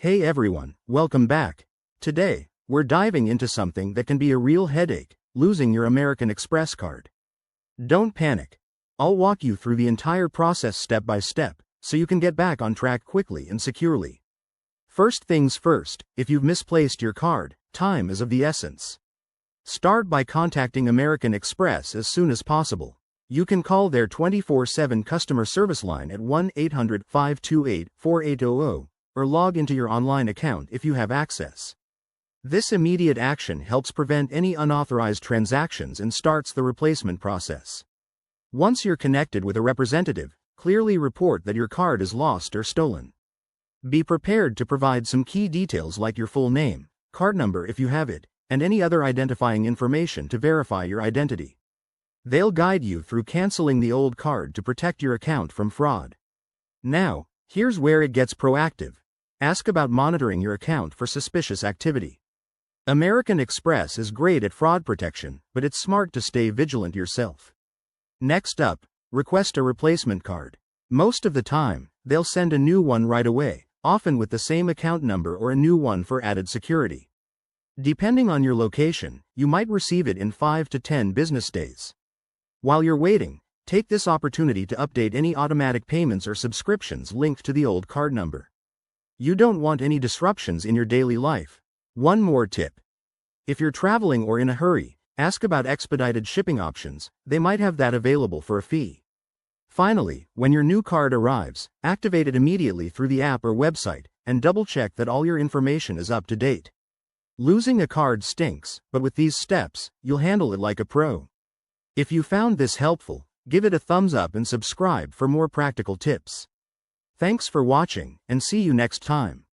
Hey everyone, welcome back. Today, we're diving into something that can be a real headache: losing your American Express card. Don't panic. I'll walk you through the entire process step by step, so you can get back on track quickly and securely. First things first, if you've misplaced your card, time is of the essence. Start by contacting American Express as soon as possible. You can call their 24/7 customer service line at 1-800-528-4800, or log into your online account if you have access. This immediate action helps prevent any unauthorized transactions and starts the replacement process. Once you're connected with a representative, clearly report that your card is lost or stolen. Be prepared to provide some key details like your full name, card number if you have it, and any other identifying information to verify your identity. They'll guide you through canceling the old card to protect your account from fraud. Now, here's where it gets proactive. Ask about monitoring your account for suspicious activity. American Express is great at fraud protection, but it's smart to stay vigilant yourself. Next up, request a replacement card. Most of the time, they'll send a new one right away, often with the same account number or a new one for added security. Depending on your location, you might receive it in 5 to 10 business days. While you're waiting, take this opportunity to update any automatic payments or subscriptions linked to the old card number. You don't want any disruptions in your daily life. One more tip. If you're traveling or in a hurry, ask about expedited shipping options. They might have that available for a fee. Finally, when your new card arrives, activate it immediately through the app or website, and double-check that all your information is up to date. Losing a card stinks, but with these steps, you'll handle it like a pro. If you found this helpful, give it a thumbs up and subscribe for more practical tips. Thanks for watching, and see you next time.